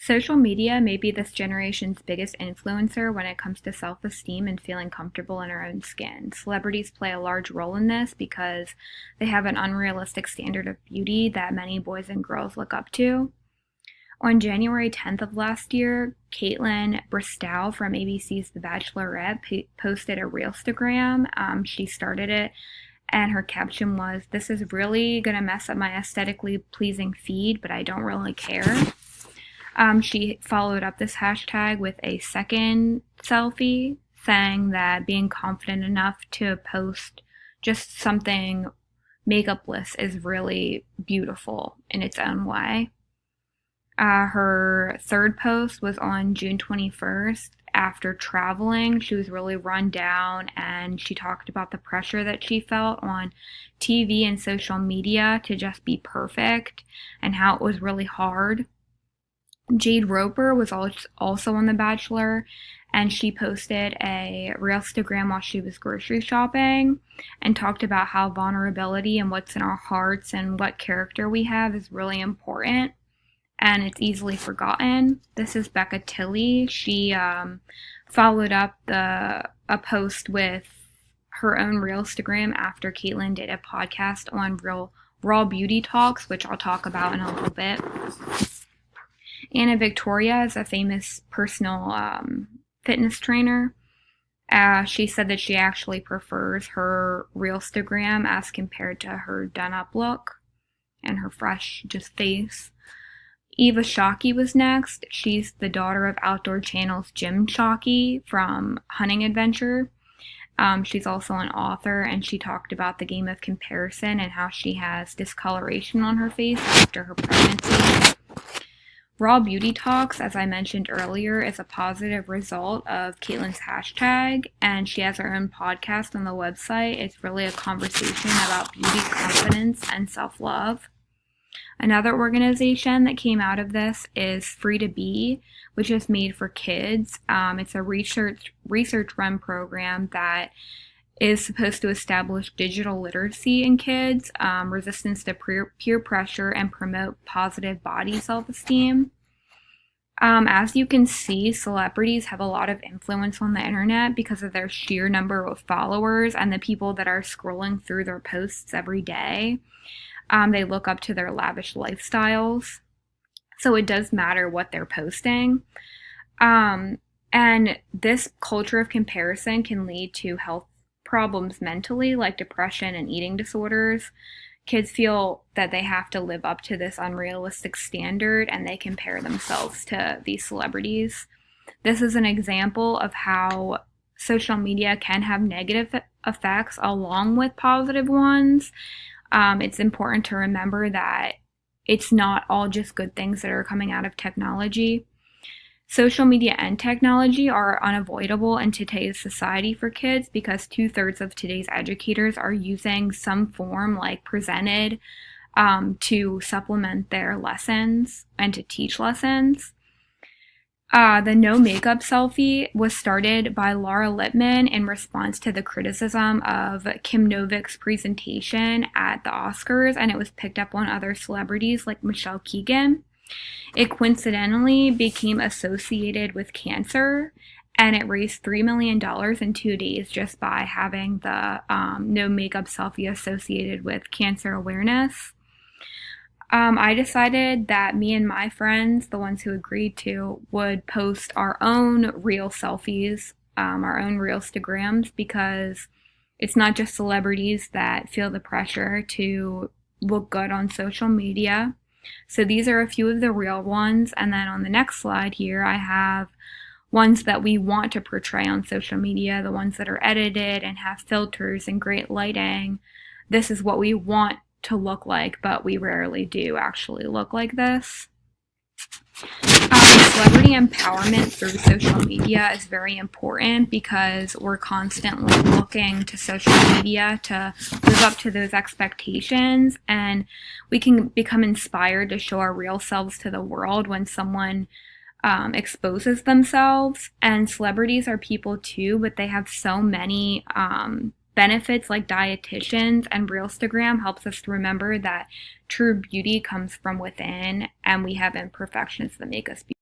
Social media may be this generation's biggest influencer when it comes to self-esteem and feeling comfortable in our own skin. Celebrities play a large role in this because they have an unrealistic standard of beauty that many boys and girls look up to. On January 10th of last year, Kaitlyn Bristowe from ABC's The Bachelorette posted a Reelstagram. She started it, and her caption was, "This is really gonna mess up my aesthetically pleasing feed, but I don't really care." She followed up this hashtag with a second selfie saying that being confident enough to post just something makeupless is really beautiful in its own way. Her third post was on June 21st. After traveling, she was really run down, and she talked about the pressure that she felt on TV and social media to just be perfect and how it was really hard. Jade Roper was also on The Bachelor, and she posted a Reelstagram while she was grocery shopping and talked about how vulnerability and what's in our hearts and what character we have is really important, and it's easily forgotten. This is Becca Tilley. She followed up a post with her own Reelstagram after Kaitlyn did a podcast on Raw Beauty Talks, which I'll talk about in a little bit. Anna Victoria is a famous personal fitness trainer. She said that she actually prefers her Reelstagram as compared to her done-up look and her fresh just face. Eva Shockey was next. She's the daughter of Outdoor Channel's Jim Shockey from Hunting Adventure. She's also an author, and she talked about the game of comparison and how she has discoloration on her face after her pregnancy. Raw Beauty Talks, as I mentioned earlier, is a positive result of Kaitlyn's hashtag, and she has her own podcast on the website. It's really a conversation about beauty, confidence, and self-love. Another organization that came out of this is Free to Be, which is made for kids. It's a research-run program that is supposed to establish digital literacy in kids, resistance to peer pressure, and promote positive body self-esteem. As you can see, celebrities have a lot of influence on the internet because of their sheer number of followers and the people that are scrolling through their posts every day. They look up to their lavish lifestyles, so it does matter what they're posting. And this culture of comparison can lead to health problems mentally, like depression and eating disorders. Kids feel that they have to live up to this unrealistic standard, and they compare themselves to these celebrities. This is an example of how social media can have negative effects along with positive ones. It's important to remember that it's not all just good things that are coming out of technology. Social media and technology are unavoidable in today's society for kids because 2/3 of today's educators are using some form like Presented to supplement their lessons and to teach lessons. The no makeup selfie was started by Laura Lippman in response to the criticism of Kim Novik's presentation at the Oscars, and it was picked up on other celebrities like Michelle Keegan. It coincidentally became associated with cancer, and it raised $3 million in 2 days just by having the no makeup selfie associated with cancer awareness. I decided that me and my friends, the ones who agreed to, would post our own real selfies, our own Reelstagrams, because it's not just celebrities that feel the pressure to look good on social media. So these are a few of the real ones, and then on the next slide here I have ones that we want to portray on social media, the ones that are edited and have filters and great lighting. This is what we want to look like, but we rarely do actually look like this. Celebrity empowerment through social media is very important because we're constantly looking to social media to live up to those expectations, and we can become inspired to show our real selves to the world when someone exposes themselves. And celebrities are people too, but they have so many benefits like dietitians, and Reelstagram helps us to remember that true beauty comes from within and we have imperfections that make us beautiful.